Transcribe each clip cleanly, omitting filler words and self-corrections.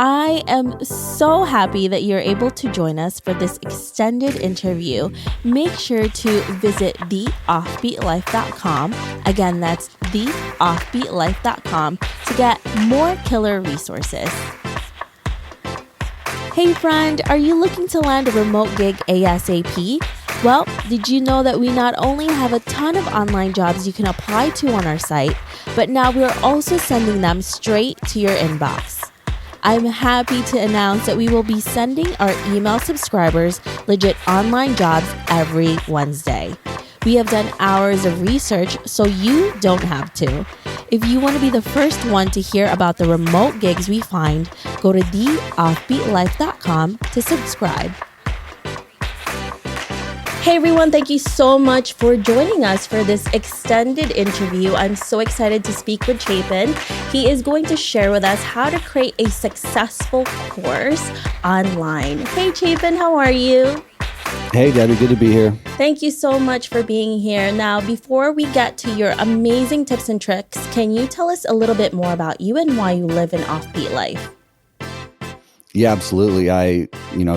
I am so happy that you're able to join us for this extended interview. Make sure to visit theoffbeatlife.com. Again, that's theoffbeatlife.com to get more killer resources. Hey friend, are you looking to land a remote gig ASAP? Well, did you know that we not only have a ton of online jobs you can apply to on our site, but now we're also sending them straight to your inbox. I'm happy to announce that we will be sending our email subscribers legit online jobs every Wednesday. We have done hours of research, so you don't have to. If you want to be the first one to hear about the remote gigs we find, go to theoffbeatlife.com to subscribe. Hey everyone, thank you so much for joining us for this extended interview. I'm so excited to speak with Chapin. He is going to share with us how to create a successful course online. Hey Chapin, how are you? Hey Debbie, good to be here. Thank you so much for being here. Now, before we get to your amazing tips and tricks, can you tell us a little bit more about you and why you live an offbeat life? Yeah, absolutely. I've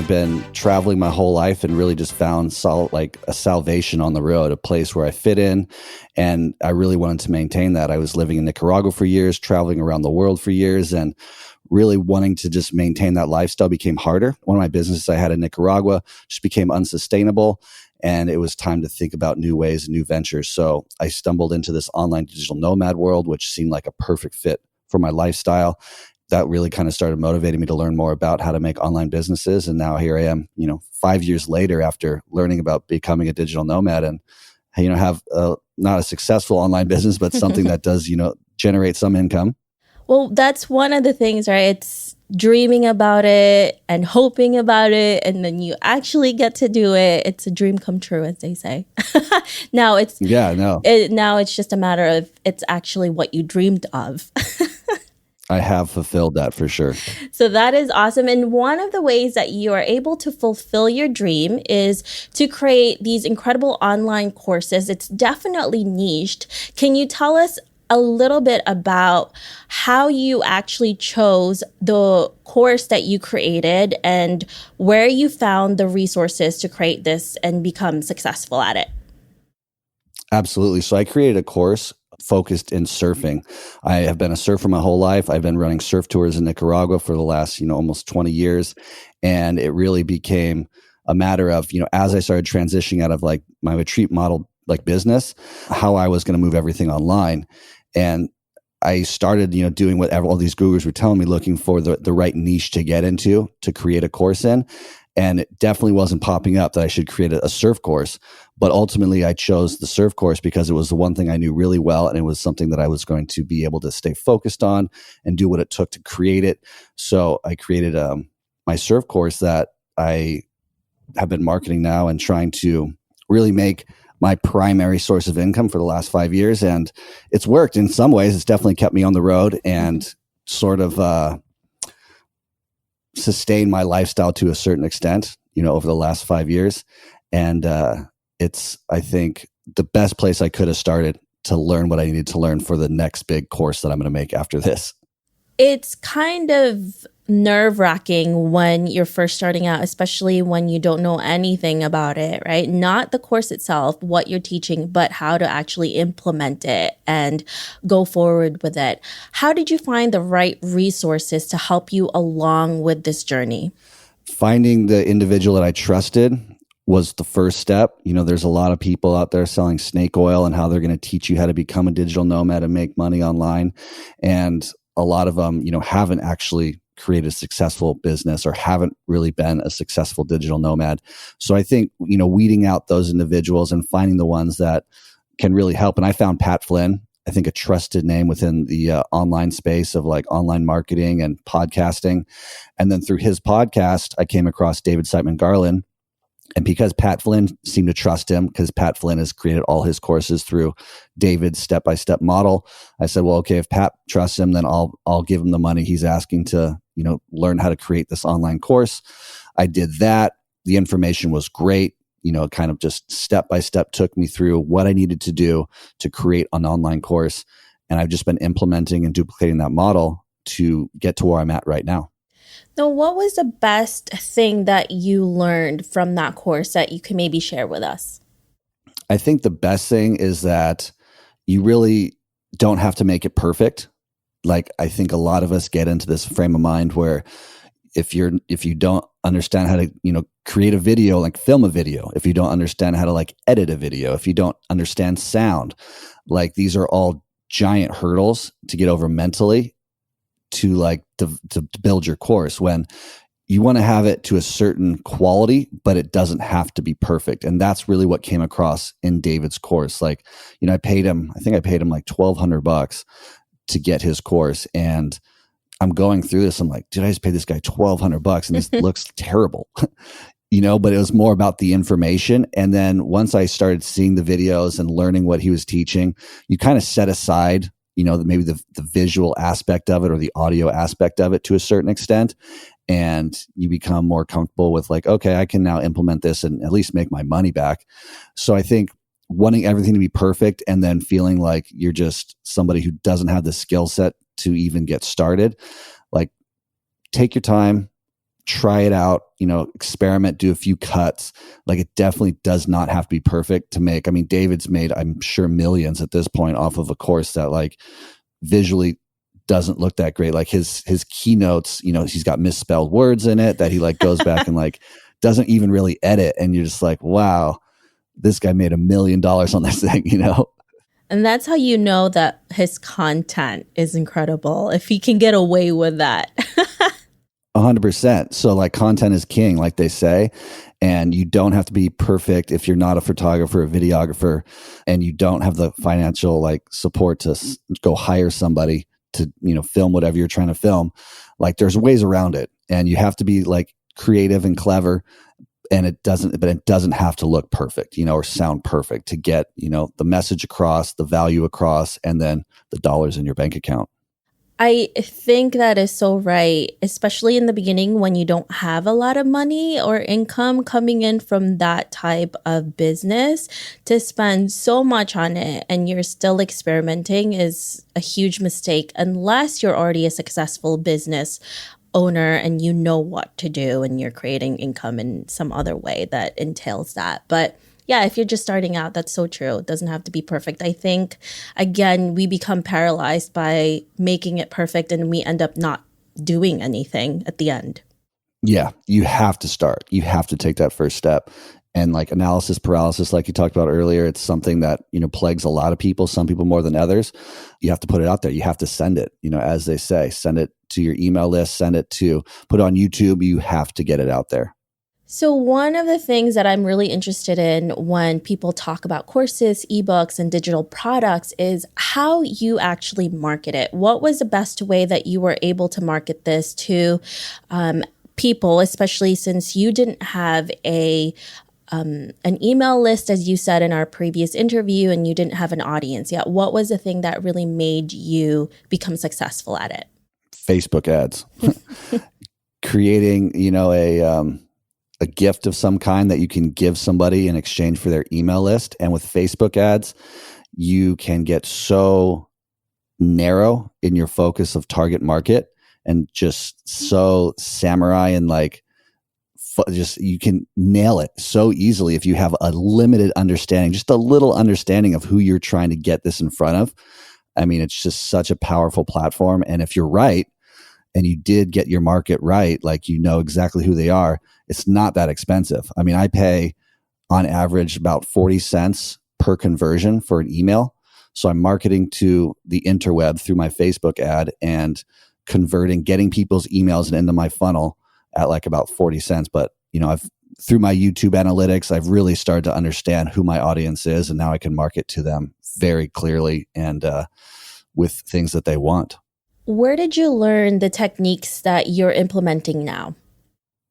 been traveling my whole life and really just found a salvation on the road, a place where I fit in. And I really wanted to maintain that. I was living in Nicaragua for years, traveling around the world for years, and really wanting to just maintain that lifestyle became harder. One of my businesses I had in Nicaragua just became unsustainable. And it was time to think about new ways and new ventures. So I stumbled into this online digital nomad world, which seemed like a perfect fit for my lifestyle. That really kind of started motivating me to learn more about how to make online businesses. And now here I am, 5 years later after learning about becoming a digital nomad and, have not a successful online business, but something that does, generate some income. Well, that's one of the things, right? It's dreaming about it and hoping about it, and then you actually get to do it. It's a dream come true, as they say. Now it's now it's just a matter of it's actually what you dreamed of. I have fulfilled that for sure. So that is awesome. And one of the ways that you are able to fulfill your dream is to create these incredible online courses. It's definitely niched. Can you tell us a little bit about how you actually chose the course that you created and where you found the resources to create this and become successful at it? Absolutely. So I created a course focused in surfing. I have been a surfer my whole life. I've been running surf tours in Nicaragua for the last, almost 20 years. And it really became a matter of, as I started transitioning out of like my retreat model, like business, how I was going to move everything online. And I started, doing whatever all these gurus were telling me, looking for the right niche to get into, to create a course in. And it definitely wasn't popping up that I should create a surf course. But ultimately, I chose the surf course because it was the one thing I knew really well. And it was something that I was going to be able to stay focused on and do what it took to create it. So I created my surf course that I have been marketing now and trying to really make my primary source of income for the last 5 years. And it's worked in some ways. It's definitely kept me on the road and sort of sustain my lifestyle to a certain extent, over the last 5 years. And it's, I think, the best place I could have started to learn what I needed to learn for the next big course that I'm going to make after this. It's kind of nerve-wracking when you're first starting out, especially when you don't know anything about it, right? Not the course itself, what you're teaching, but how to actually implement it and go forward with it. How did you find the right resources to help you along with this journey? Finding the individual that I trusted was the first step. There's a lot of people out there selling snake oil and how they're going to teach you how to become a digital nomad and make money online. And a lot of them, haven't actually created a successful business or haven't really been a successful digital nomad. So I think, weeding out those individuals and finding the ones that can really help. And I found Pat Flynn, I think a trusted name within the online space of like online marketing and podcasting. And then through his podcast, I came across David Siteman Garland. And because Pat Flynn seemed to trust him, because Pat Flynn has created all his courses through David's step-by-step model, I said, well, okay, if Pat trusts him, then I'll give him the money he's asking to, learn how to create this online course. I did that. The information was great. Kind of just step-by-step took me through what I needed to do to create an online course. And I've just been implementing and duplicating that model to get to where I'm at right now. Now, what was the best thing that you learned from that course that you can maybe share with us? I think the best thing is that you really don't have to make it perfect. Like, I think a lot of us get into this frame of mind where if you don't understand how to, create a video, like film a video, if you don't understand how to like edit a video, if you don't understand sound, like these are all giant hurdles to get over mentally to like to build your course, when you want to have it to a certain quality, but it doesn't have to be perfect. And that's really what came across in David's course. Like, I paid him like $1,200 to get his course. And I'm going through this. I'm like, did I just pay this guy $1,200? And this looks terrible, but it was more about the information. And then once I started seeing the videos and learning what he was teaching, you kind of set aside, maybe the visual aspect of it or the audio aspect of it to a certain extent. And you become more comfortable with like, okay, I can now implement this and at least make my money back. So I think wanting everything to be perfect and then feeling like you're just somebody who doesn't have the skill set to even get started, like take your time, try it out, experiment, do a few cuts. Like it definitely does not have to be perfect to make. I mean, David's made, I'm sure, millions at this point off of a course that like visually doesn't look that great. Like his keynotes, he's got misspelled words in it that he like goes back and like doesn't even really edit. And you're just like, wow, this guy made $1 million on this thing, And that's how you know that his content is incredible, if he can get away with that. 100%. So like content is king, like they say, and you don't have to be perfect if you're not a photographer, a videographer, and you don't have the financial like support to go hire somebody to, film whatever you're trying to film. Like there's ways around it, and you have to be like creative and clever. And it doesn't have to look perfect, or sound perfect to get, the message across, the value across, and then the dollars in your bank account. I think that is so right, especially in the beginning when you don't have a lot of money or income coming in from that type of business. To spend so much on it and you're still experimenting is a huge mistake, unless you're already a successful business owner and you know what to do and you're creating income in some other way that entails that. But yeah, if you're just starting out, that's so true. It doesn't have to be perfect. I think, again, we become paralyzed by making it perfect and we end up not doing anything at the end. Yeah, you have to start. You have to take that first step. And like analysis paralysis, like you talked about earlier, it's something that, plagues a lot of people, some people more than others. You have to put it out there. You have to send it, as they say, send it to your email list, put it on YouTube. You have to get it out there. So one of the things that I'm really interested in when people talk about courses, ebooks, and digital products is how you actually market it. What was the best way that you were able to market this to people, especially since you didn't have an email list, as you said in our previous interview, and you didn't have an audience yet? What was the thing that really made you become successful at it? Facebook ads. Creating, a gift of some kind that you can give somebody in exchange for their email list. And with Facebook ads, you can get so narrow in your focus of target market and just so samurai and like just you can nail it so easily if you have a limited understanding, just a little understanding of who you're trying to get this in front of. I mean, it's just such a powerful platform. And if you're right, and you did get your market right, like exactly who they are, it's not that expensive. I mean, I pay on average about 40 cents per conversion for an email. So I'm marketing to the interweb through my Facebook ad and getting people's emails and into my funnel at like about 40 cents. But, through my YouTube analytics, I've really started to understand who my audience is. And now I can market to them very clearly and with things that they want. Where did you learn the techniques that you're implementing now?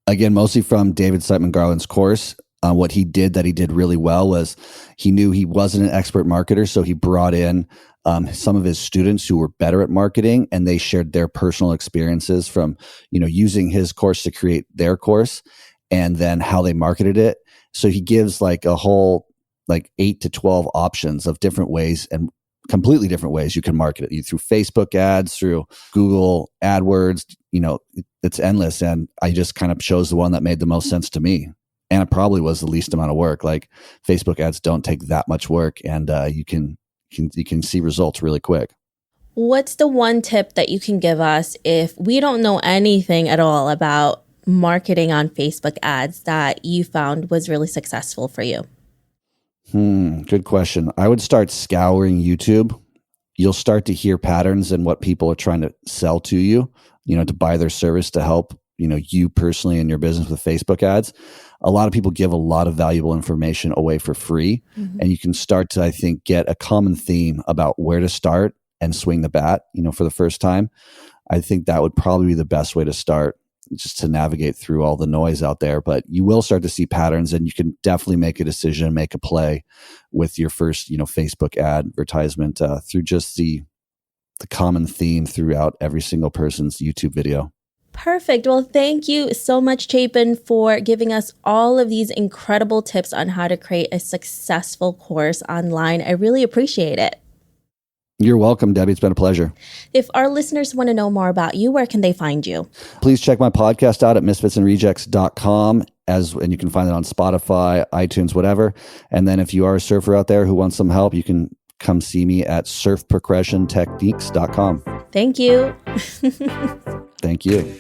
Again, mostly from David Siteman Garland's course. What he did really well was he knew he wasn't an expert marketer. So he brought in some of his students who were better at marketing, and they shared their personal experiences from, using his course to create their course and then how they marketed it. So he gives like a whole like 8 to 12 options of different ways and completely different ways you can market it, through Facebook ads, through Google AdWords. It's endless. And I just kind of chose the one that made the most sense to me. And it probably was the least amount of work. Like, Facebook ads don't take that much work, and you can see results really quick. What's the one tip that you can give us if we don't know anything at all about marketing on Facebook ads that you found was really successful for you? Good question. I would start scouring YouTube. You'll start to hear patterns in what people are trying to sell to you, to buy their service to help, you personally in your business with Facebook ads. A lot of people give a lot of valuable information away for free. Mm-hmm. And you can start to, I think, get a common theme about where to start and swing the bat, for the first time. I think that would probably be the best way to start, just to navigate through all the noise out there. But you will start to see patterns, and you can definitely make a decision, make a play with your first, Facebook advertisement through just the common theme throughout every single person's YouTube video. Perfect. Well, thank you so much, Chapin, for giving us all of these incredible tips on how to create a successful course online. I really appreciate it. You're welcome, Debbie. It's been a pleasure. If our listeners want to know more about you, where can they find you? Please check my podcast out at misfitsandrejects.com, and you can find it on Spotify, iTunes, whatever. And then if you are a surfer out there who wants some help, you can come see me at surfpercussiontechniques.com. Thank you. Thank you.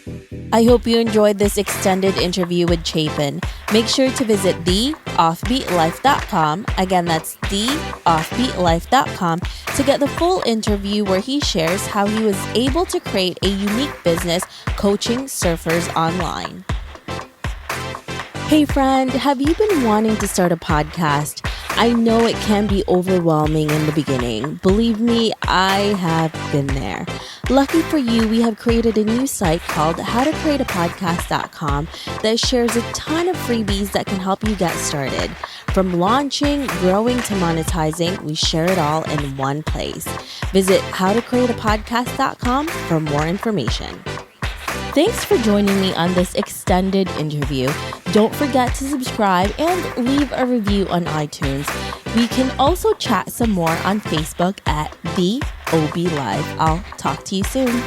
I hope you enjoyed this extended interview with Chapin. Make sure to visit theoffbeatlife.com. Again, that's theoffbeatlife.com to get the full interview where he shares how he was able to create a unique business coaching surfers online. Hey friend, have you been wanting to start a podcast? I know it can be overwhelming in the beginning. Believe me, I have been there. Lucky for you, we have created a new site called howtocreateapodcast.com that shares a ton of freebies that can help you get started. From launching, growing to monetizing, we share it all in one place. Visit howtocreateapodcast.com for more information. Thanks for joining me on this extended interview. Don't forget to subscribe and leave a review on iTunes. We can also chat some more on Facebook at The OB Live. I'll talk to you soon.